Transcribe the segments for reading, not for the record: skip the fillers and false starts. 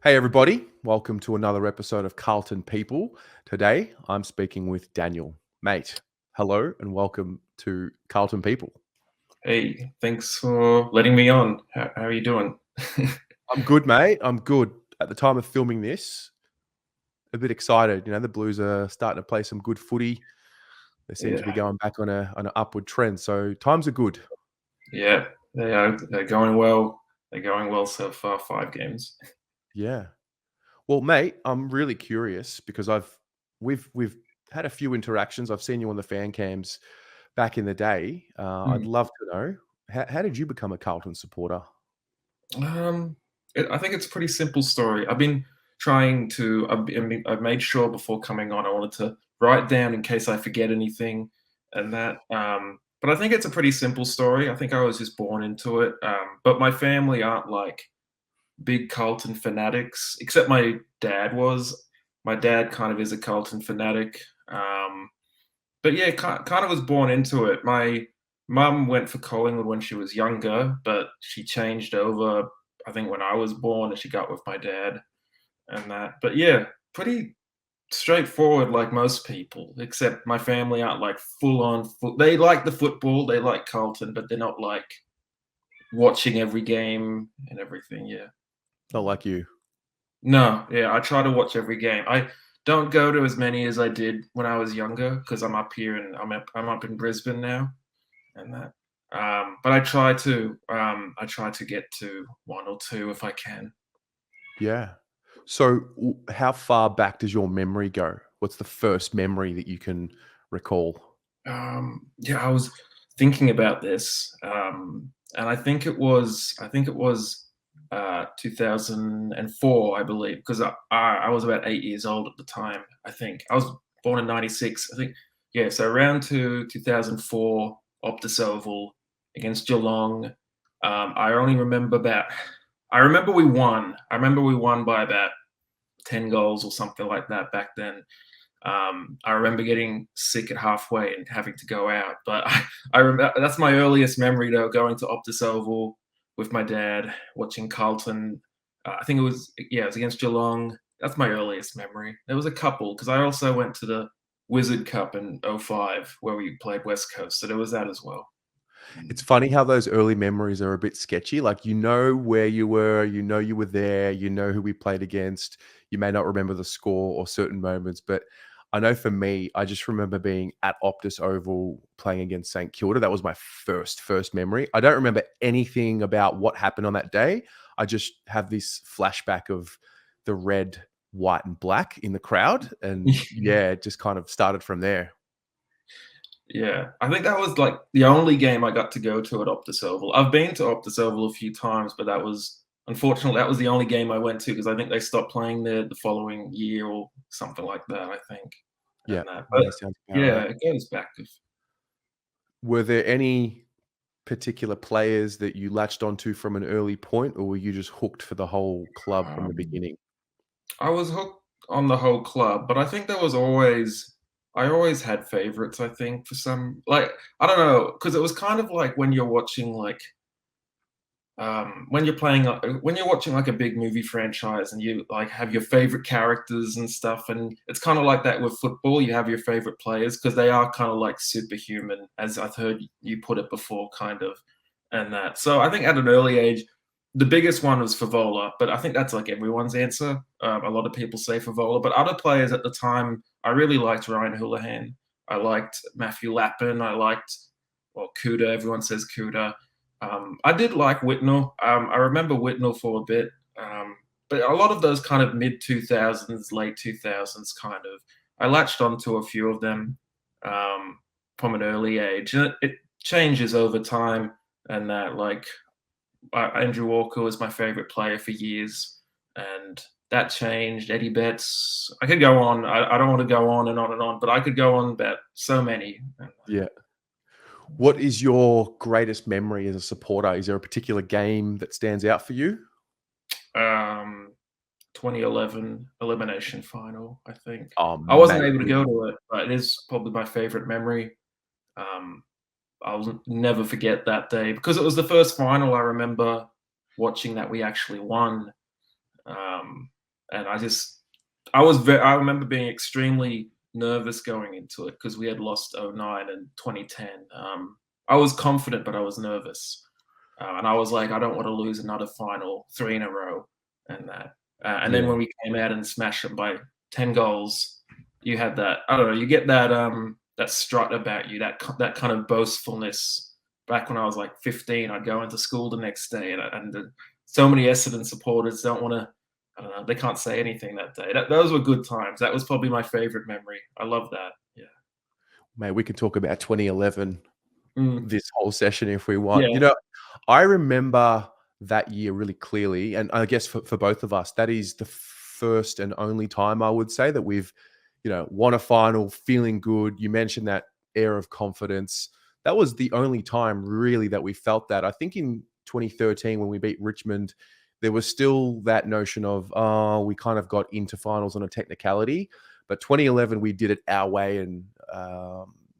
Hey, everybody. Welcome to another episode of Carlton People. Today, I'm speaking with Daniel. Mate, hello and welcome to Carlton People. Hey, thanks for letting me on. How are you doing? I'm good, mate. I'm good. At the time of filming this, a bit excited. The Blues are starting to play some good footy. They seem to be Yeah, going back on an upward trend. So times are good. yeah, they are. They're going well. They're going well so far. 5 games. Yeah. Well, mate, I'm really curious because we've had a few interactions. I've seen you on the fan cams back in the day. I'd Mm. love to know how did you become a Carlton supporter? Um, I think it's a pretty simple story. I've been trying to. I've made sure before coming on, I wanted to write down in case I forget anything, and that. But I think it's a pretty simple story. I think I was just born into it. But my family aren't like big Carlton fanatics, except my dad was. My dad kind of is a Carlton fanatic. But yeah, kind of was born into it. My mum went for Collingwood when she was younger, but she changed over, I think, when I was born, and she got with my dad and that. But yeah, pretty straightforward, like most people, except my family aren't like full on foot. They like the football, they like Carlton, but they're not like watching every game and everything. Yeah. Not like you. No, yeah, I try to watch every game. I don't go to as many as I did when I was younger because I'm up here and I'm up in Brisbane now and that. But I try to get to one or two if I can. Yeah. So, how far back does your memory go? What's the first memory that you can recall? Yeah, I was thinking about this, and I think it was 2004, I believe, because I was about 8 years old at the time. I think I was born in '96. I think yeah, so around to 2004, Optus Oval against Geelong. I only remember about. I remember we won. I remember we won by about 10 goals or something like that back then. I remember getting sick at halfway and having to go out. But I remember that's my earliest memory though, going to Optus Oval with my dad, watching Carlton. I think it was against Geelong. That's my earliest memory. There was a couple because I also went to the Wizard Cup in '05 where we played West Coast, so there was that as well. Mm. It's funny how those early memories are a bit sketchy. Like, where you were, you were there, who we played against. You may not remember the score or certain moments, but I know for me, I just remember being at Optus Oval playing against St Kilda. That was my first memory. I don't remember anything about what happened on that day. I just have this flashback of the red, white, and black in the crowd, and yeah, it just kind of started from there. Yeah, I think that was like the only game I got to go to at Optus Oval. I've been to Optus Oval a few times, but that was unfortunately that was the only game I went to because I think they stopped playing there the following year or something like that. I think, Yeah, and that, but yeah, sounds about yeah, right. it goes back. Were there any particular players that you latched onto from an early point, or were you just hooked for the whole club from the Um, beginning? I was hooked on the whole club, but I think there was always I always had favorites. I think for some like I don't know because it was kind of like when you're watching like when you're watching like a big movie franchise and you like have your favorite characters and stuff, and it's kind of like that with football. You have your favorite players because they are kind of like superhuman, as I've heard you put it before, kind of, and that. So I think at an early age, the biggest one was Favola, but I think that's like everyone's answer. A lot of people say Favola, but other players at the time, I really liked Ryan Houlihan. I liked Matthew Lappin. I liked well Kuda. Everyone says Kuda. I did like Whitnell. I remember Whitnell for a bit, but a lot of those kind of mid 2000s, late 2000s kind of, I latched onto a few of them from an early age. And it changes over time, and that like Andrew Walker was my favorite player for years, and that changed. Eddie Betts. I could go on. I don't want to go on and on and on, but I could go on about so many. Yeah. What is your greatest memory as a supporter? Is there a particular game that stands out for you? Um, 2011 elimination final, I think. Oh, I wasn't mate, able to go to it, but it is probably my favorite memory. Um, I'll never forget that day because it was the first final I remember watching that we actually won. and I remember being extremely nervous going into it because we had lost '09 and 2010. I was confident, but I was nervous. And I was like, I don't want to lose another final 3 in a row and that. And then Yeah. when we came out and smashed them by 10 goals, you had that, I don't know, you get that that strut about you, that kind of boastfulness. Back when I was like 15, I'd go into school the next day, and so many Essendon supporters don't want to. I don't know. They can't say anything that day. Those were good times. That was probably my favorite memory. I love that. Yeah. Mate, we can talk about 2011 Mm, this whole session if we want. yeah. I remember that year really clearly, and I guess for both of us, that is the first and only time I would say that we've, won a final, feeling good. You mentioned that air of confidence. That was the only time really that we felt that. I think in 2013 when we beat Richmond, there was still that notion of, oh, we kind of got into finals on a technicality. But 2011, we did it our way, and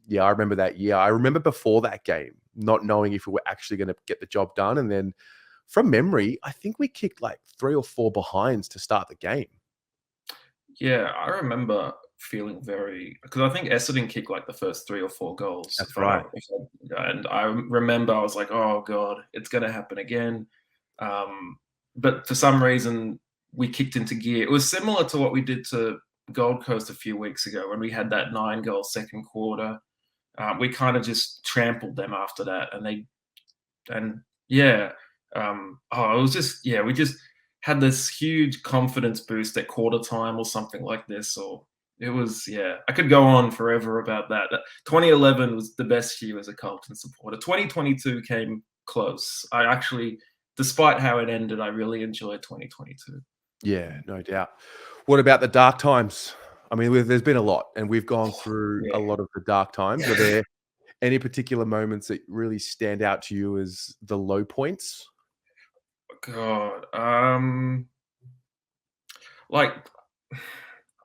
yeah, I remember that year. I remember before that game not knowing if we were actually going to get the job done, and then from memory, I think we kicked like 3 or 4 behinds to start the game. Yeah, I remember feeling very because I think Essendon kicked like the first 3 or 4 goals, That's if I right. don't if I and I remember I was like, "Oh god, it's gonna happen again." Um, but for some reason, we kicked into gear. It was similar to what we did to Gold Coast a few weeks ago when we had that 9-goal second quarter. We kinda just trampled them after that, and yeah, it was just yeah, we just had this huge confidence boost at quarter time or something like this, or it was yeah. I could go on forever about that. 2011 was the best year as a Carlton supporter. 2022 came close. I actually, despite how it ended, I really enjoyed 2022. Yeah, no doubt. What about the dark times? I mean, there's been a lot, and we've gone through a lot of the dark times. Are Yeah. there any particular moments that really stand out to you as the low points? God, like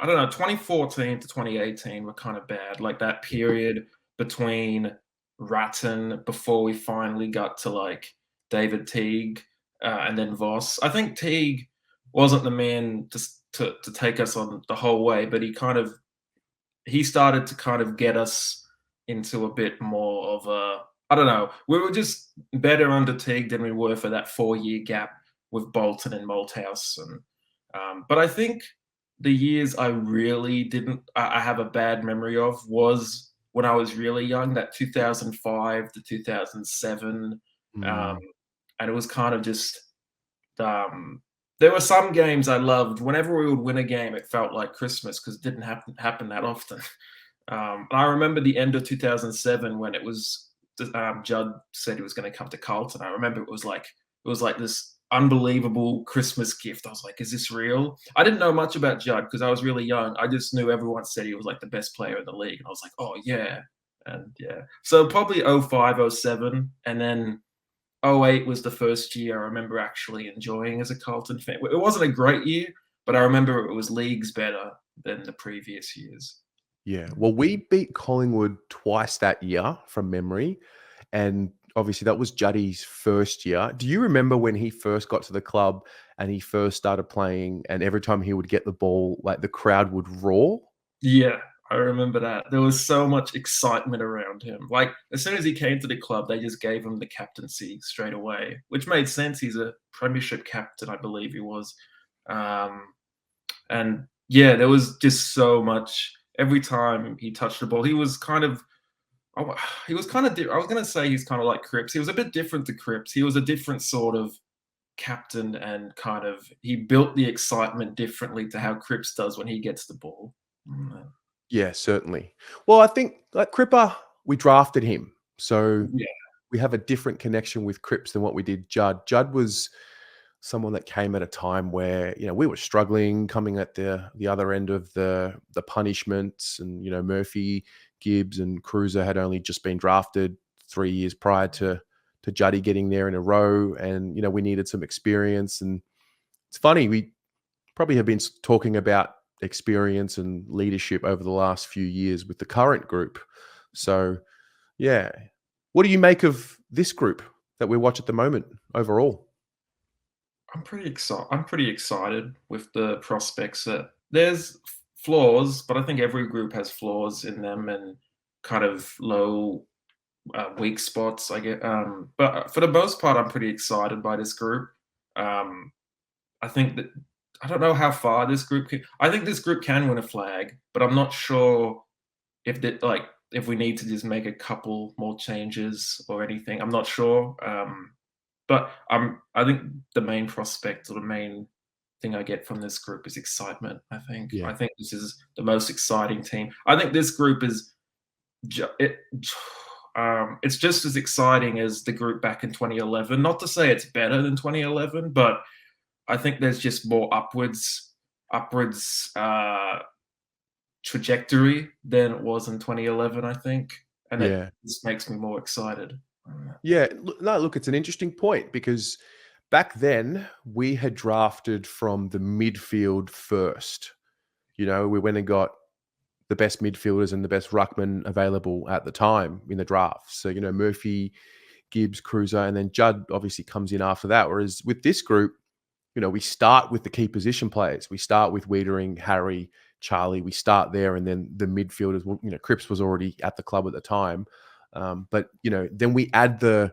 I don't know, 2014 to 2018 were kind of bad. Like that period between Ratton before we finally got to like David Teague and then Voss. I think Teague wasn't the man to take us on the whole way, but he started to kind of get us into a bit more of a I don't know. We were just better under Teague than we were for that 4 year gap with Bolton and Malthouse, and but I think the years I really didn't I have a bad memory of was when I was really young, that 2005 to 2007, um, Mm, and it was kind of just um, there were some games I loved. Whenever we would win a game, it felt like Christmas because it didn't happen that often. And I remember the end of 2007 when it was Judd said he was going to come to Carlton. I remember it was like this unbelievable Christmas gift. I was like, is this real? I didn't know much about Judd because I was really young. I just knew everyone said he was like the best player in the league. And I was like, oh yeah. And yeah. So probably '05, '07, and then '08 was the first year I remember actually enjoying as a Carlton fan. It wasn't a great year, but I remember it was leagues better than the previous years. yeah. Well, we beat Collingwood twice that year from memory, and obviously that was Juddy's first year. Do you remember when he first got to the club and he first started playing, and every time he would get the ball, like the crowd would roar? Yeah, I remember that. There was so much excitement around him. Like, as soon as he came to the club, they just gave him the captaincy straight away, which made sense. He's a premiership captain, I believe he was. Um, and yeah, there was just so much. Every time he touched the ball, he was kind of. Oh, he was kind of. I was going to say he's kind of like Cripps. He was a bit different to Cripps. He was a different sort of captain, and kind of he built the excitement differently to how Cripps does when he gets the ball. Mm, Yeah, certainly. Well, I think like Cripper, we drafted him, so yeah. we have a different connection with Cripps than what we did Judd. Judd was someone that came at a time where we were struggling, coming at the other end of the punishments, and Murphy, Gibbs, and Cruiser had only just been drafted 3 years prior to Juddy getting there in a row, and we needed some experience. And it's funny, we probably have been talking about experience and leadership over the last few years with the current group. So yeah, what do you make of this group that we watch at the moment overall? I'm pretty excited with the prospects that there's flaws, but I think every group has flaws in them and kind of low weak spots. I get, but for the most part, I'm pretty excited by this group. Um, I think that I don't know how far this group can. I think this group can win a flag, but I'm not sure if that like if we need to just make a couple more changes or anything. I'm not sure. But I think the main prospect or the main thing I get from this group is excitement. I Yeah. think this is the most exciting team. I think this group is ju- it. It's just as exciting as the group back in 2011. Not to say it's better than 2011, but I think there's just more upwards trajectory than it was in 2011. I think, and it Yeah. just makes me more excited. Yeah, no, look, it's an interesting point because back then we had drafted from the midfield first. You know, we went and got the best midfielders and the best ruckman available at the time in the draft. So, you know, Murphy, Gibbs, Cruiser, and then Judd obviously comes in after that. Whereas with this group, you know, we start with the key position players. We start with Wiedering, Harry, Charlie. We start there, and then the midfielders. Well, you know, Cripps was already at the club at the time, but you know, then we add the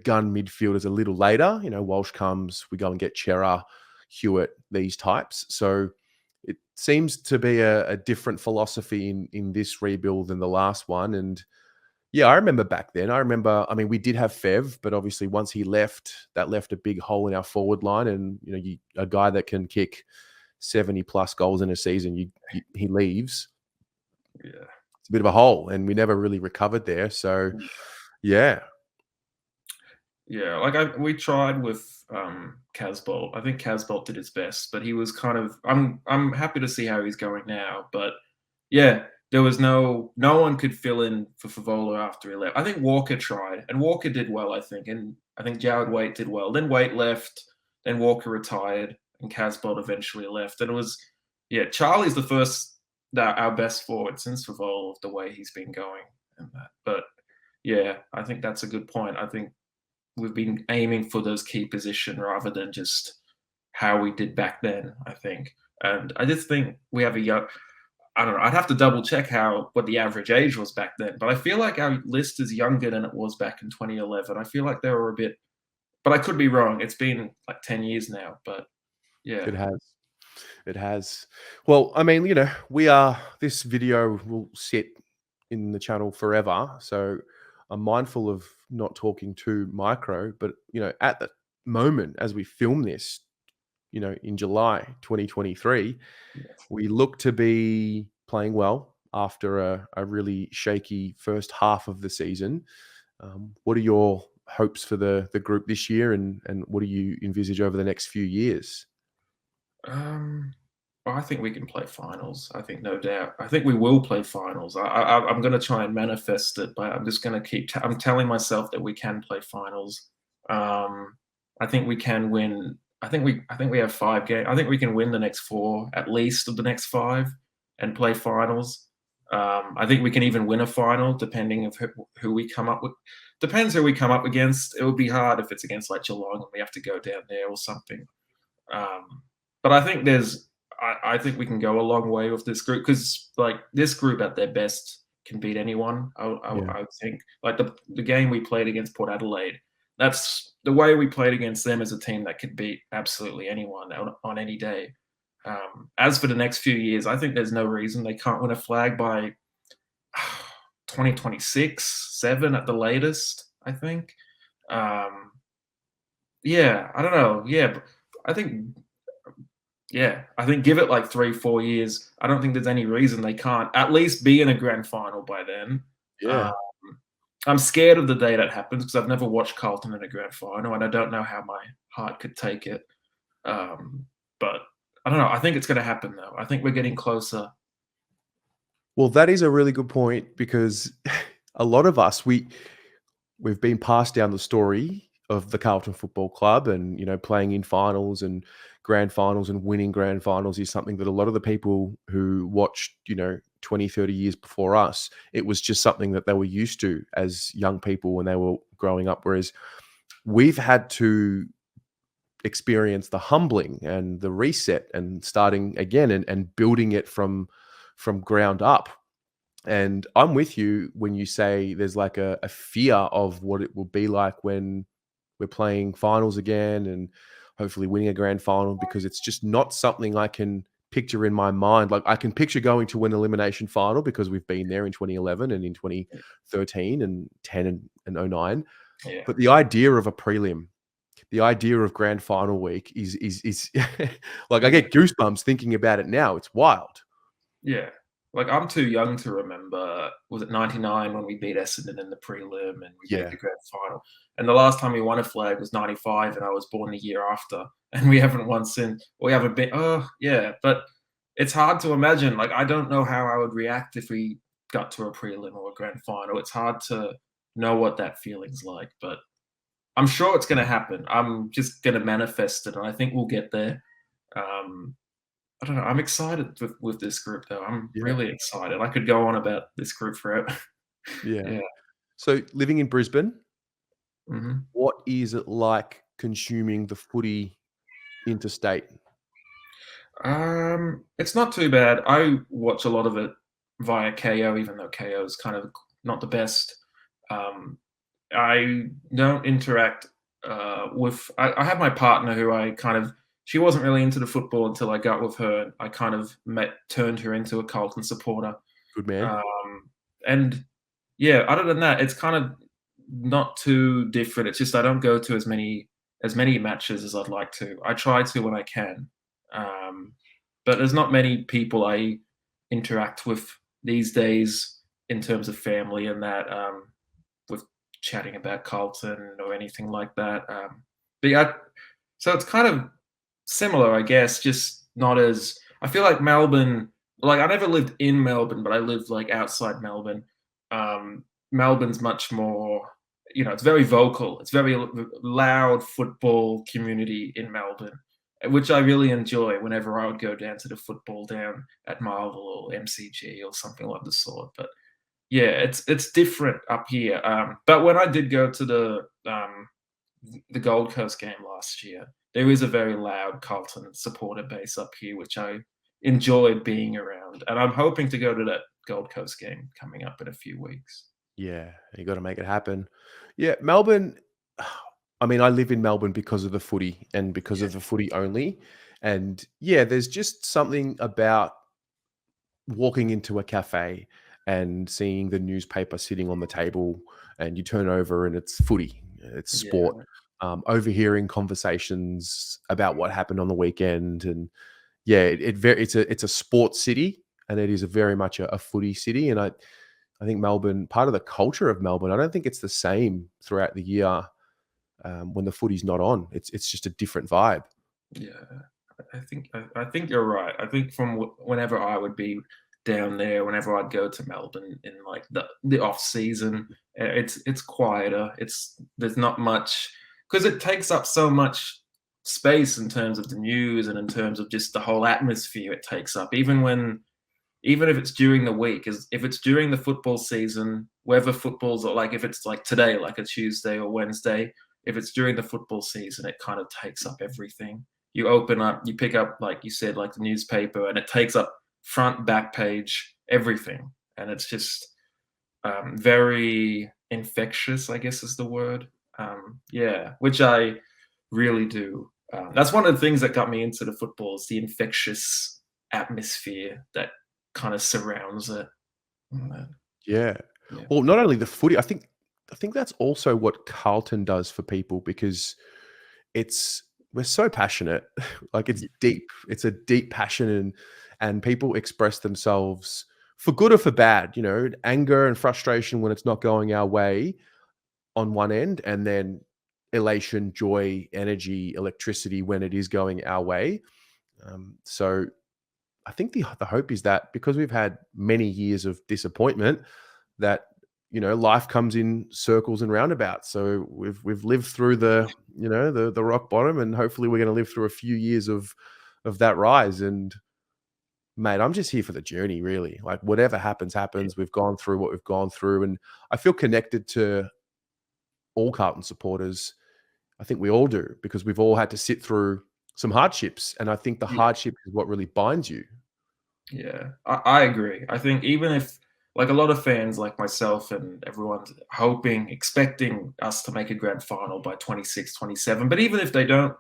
gun midfielders a little later. You know, Walsh comes. We go and get Chera, Hewitt, these types. So it seems to be a different philosophy in this rebuild than the last one, and yeah, I remember back then. I remember, I mean, we did have Fev, but obviously once he left, that left a big hole in our forward line. And, you know, a guy that can kick 70 plus goals in a season, he leaves. Yeah. It's a bit of a hole. And we never really recovered there. So, yeah, Yeah, like we tried with Casbolt. I think Casbolt did his best, but he was kind of I'm happy to see how he's going now. But yeah, there was no one could fill in for Favola after he left. I think Walker tried, and Walker did well, and I think Jared Waite did well. Then Waite left, then Walker retired, and Casbolt eventually left. And it was yeah, Charlie's the first our best forward since Favola, the way he's been going and that. But yeah, I think that's a good point. I think we've been aiming for those key position rather than just how we did back then, I think. And I just think we have a young I don't know, I'd have to double check what the average age was back then, but I feel like our list is younger than it was back in 2011. I feel like they were a bit but I could be wrong. It's been like 10 years now, but yeah. it has. It has. Well, I mean, you know, this video will sit in the channel forever. So I'm mindful of not talking too micro, but, you know, at the moment as we film this, you know, in July 2023, we look to be playing well after a really shaky first half of the season. What are your hopes for the group this year, and what do you envisage over the next few years? Um, well, I think we can play finals. I think no doubt. I think we will play finals. I'm going to try and manifest it, but I'm just going to keep. I'm telling myself that we can play finals. Um, I think we can win. I think we have 5 games. I think we can win the next 4, at least of the next 5, and play finals. I think we can even win a final, depending of who we come up with. Depends who we come up against. It would be hard if it's against like Geelong and we have to go down there or something. But I think I think we can go a long way with this group because like this group at their best can beat anyone. Yeah, I would think like the game we played against Port Adelaide. That's the way we played against them as a team that could beat absolutely anyone on any day. As for the next few years, I think there's no reason they can't win a flag by 2026, 7 at the latest. I think. Um, yeah, I don't know. Yeah, but I think I think give it like 3, 4 years. I don't think there's any reason they can't at least be in a grand final by then. Um, yeah. I'm scared of the day that happens because I've never watched Carlton in a grand final, and I don't know how my heart could take it. But I don't know. I think it's going to happen though. I think we're getting closer. Well, that is a really good point because a lot of us we've been passed down the story of the Carlton Football Club, and you know, playing in finals and grand finals and winning grand finals is something that a lot of the people who watched, you know, 20, 30 years before us, it was just something that they were used to as young people when they were growing up. Whereas we've had to experience the humbling and the reset and starting again and building it from ground up. And I'm with you when you say there's like a fear of what it will be like when we're playing finals again and hopefully winning a grand final, because it's just not something I can picture in my mind. Like I can picture going to an elimination final because we've been there in 2011 and in 2013 and 10 and 09. Yeah. But the idea of a prelim, the idea of grand final week is like I Yeah. get goosebumps thinking about it now. It's wild. Yeah. Like, I'm too young to remember, was it 99 when we beat Essendon in the prelim and we made Yeah. the grand final? And the last time we won a flag was 95, and I was born the year after, and we haven't won since. We haven't been, oh, yeah, but it's hard to imagine. Like, I don't know how I would react if we got to a prelim or a grand final. It's hard to know what that feeling's like, but I'm sure it's gonna happen. I'm just gonna manifest it, and I think we'll get there. Um, I don't know. I'm excited with this group, though. I'm Yeah. really excited. I could go on about this group forever. Yeah. Yeah. So living in Brisbane, Mhm. what is it like consuming the footy interstate? It's not too bad. I watch a lot of it via KO, even though KO is kind of not the best. Um, I don't interact with. I have my partner who I kind of. She wasn't really into the football until I got with her. I kind of turned her into a Carlton supporter. Good man. And yeah, other than that, it's kind of not too different. It's just I don't go to as many matches as I'd like to. I try to when I can, um, but there's not many people I interact with these days in terms of family and that, with chatting about Carlton or anything like that. But yeah, so it's kind of similar, I guess, just not as. I feel like Melbourne. Like, I never lived in Melbourne, but I lived like outside Melbourne. Melbourne's much more. It's very vocal. It's very loud football community in Melbourne, which I really enjoy whenever I would go down to the football down at Marvel or MCG or something like the sort. But yeah, it's different up here. But when I did go to the Gold Coast game last year, there is a very loud Carlton supporter base up here, which I enjoyed being around. And I'm hoping to go to that Gold Coast game coming up in a few weeks. Yeah, you got to make it happen. Yeah, Melbourne. I mean, I live in Melbourne because of the footy and because Yeah, of the footy only. And yeah, there's just something about walking into a cafe and seeing the newspaper sitting on the table, and you turn over and it's footy, it's sport. yeah, Overhearing conversations about what happened on the weekend, and yeah, it's a sports city, and it is a very much a footy city. And I think Melbourne, part of the culture of Melbourne, I don't think it's the same throughout the year when the footy's not on. It's just a different vibe. yeah. I think you're right. I think from whenever I would be down there, whenever I'd go to Melbourne in like the off season, it's quieter. There's not much because it takes up so much space in terms of the news and in terms of just the whole atmosphere it takes up. Even if it's during the week, if it's during the football season, whether football's like if it's like today, like a Tuesday or Wednesday, if it's during the football season, it kind of takes up everything. You open up, you pick up, like you said, like the newspaper, and it takes up front, back page, everything, and it's just very infectious, I guess is the word. Yeah, which I really do. That's one of the things that got me into the football is the infectious atmosphere that kind of surrounds it. Mm, Yeah. yeah, Well, not only the footy, I think that's also what Carlton does for people, because it's we're so passionate. Like it's yeah, deep. It's a deep passion, and people express themselves for good or for bad, anger and frustration when it's not going our way on one end, and then elation, joy, energy, electricity when it is going our way. So I think the hope is that because we've had many years of disappointment, that life comes in circles and roundabouts. So we've lived through the rock bottom, and hopefully we're going to live through a few years of that rise. And mate, I'm just here for the journey, really. Like whatever happens, yeah, happens. We've gone through what we've gone through, and I feel connected to all Carlton supporters. I think we all do, because we've all had to sit through some hardships, and I think the Yeah. hardship is what really binds you. Yeah, I agree. I think even if like a lot of fans like myself and everyone's hoping, expecting us to make a grand final by 26, 27, but even if they don't,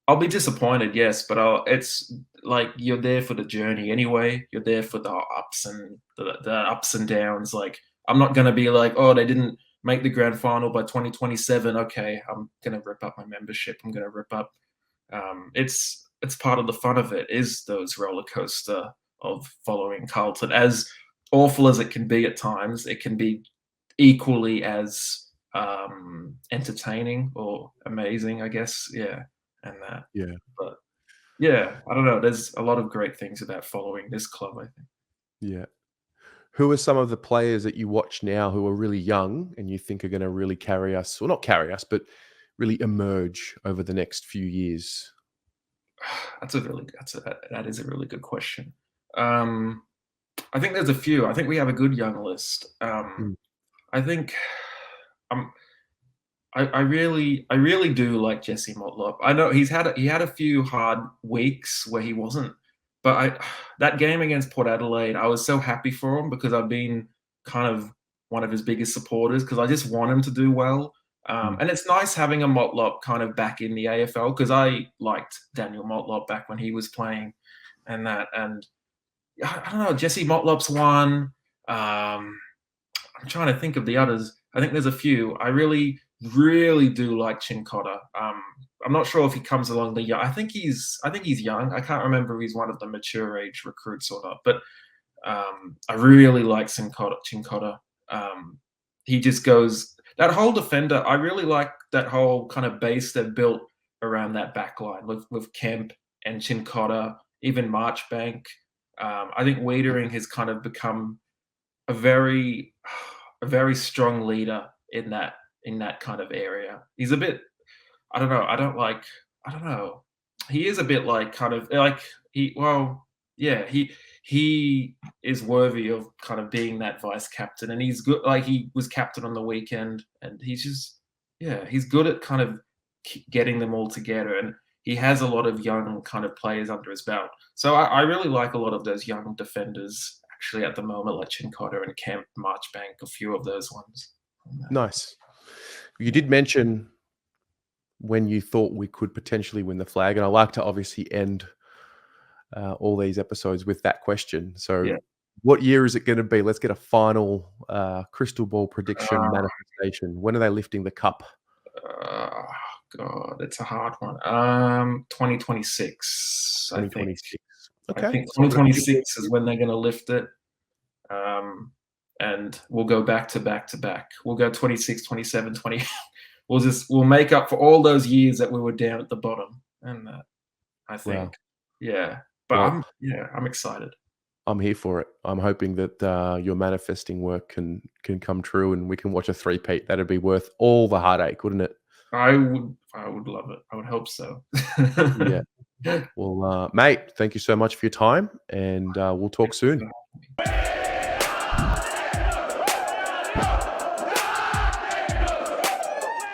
I'll be disappointed, yes, but it's like you're there for the journey anyway. You're there for the ups and downs. Like I'm not gonna be like, oh, they didn't make the grand final by 2027. Okay, I'm gonna rip up my membership. I'm gonna rip up. It's part of the fun of it is those roller coaster of following Carlton. As awful as it can be at times, it can be equally as entertaining or amazing, I guess. Yeah, and that. Yeah. But yeah, I don't know. There's a lot of great things about following this club, I think. Yeah. Who are some of the players that you watch now who are really young and you think are gonna really carry us, well, not carry us, but really emerge over the next few years? That is a really good question. Um, I think there's a few. I think we have a good young list. Mm. I think um, I really do like Jesse Motlop. I know he had a few hard weeks where he wasn't, but I that game against Port Adelaide, I was so happy for him because I've been kind of one of his biggest supporters because I just want him to do well. Mm. And it's nice having a Motlop kind of back in the AFL because I liked Daniel Motlop back when he was playing and that. And I don't know, Jesse Motlop's one. I'm trying to think of the others. I think there's a few. I really do like Chin Cotter. I'm not sure if he comes along the young. I think he's young. I can't remember if he's one of the mature age recruits or not. But I really like Chin Cotter. He just goes that whole defender. I really like that whole kind of base they've built around that back line with Kemp and Chin Cotter, even Marchbank. I think Wiedering has kind of become a very a very strong leader in that kind of area. He's a bit I don't know, I don't know. He is a bit like kind of like yeah, he is worthy of kind of being that vice captain and he's good like he was captain on the weekend and he's just yeah, he's good at kind of getting them all together and he has a lot of young kind of players under his belt. So I really like a lot of those young defenders actually at the moment, like Chincotta and Kemp, Marchbank, a few of those ones. Nice. You did mention when you thought we could potentially win the flag, and I like to obviously end all these episodes with that question. So, Yeah. what year is it going to be? Let's get a final crystal ball prediction Uh, manifestation. When are they lifting the cup? uh, God, it's a hard one. 2026, I think. 2026. I Okay. think So we've got a few 2026 is years. when they're going to lift it. And we'll go back to back to back. We'll go 26, 27, 20. We'll make up for all those years that we were down at the bottom. And I think, Wow. yeah. But Well, I'm excited. I'm here for it. I'm hoping that your manifesting work can come true, and we can watch a three-peat. That'd be worth all the heartache, wouldn't it? I would love it. I would hope so. Yeah. Well, mate, thank you so much for your time, and we'll talk soon.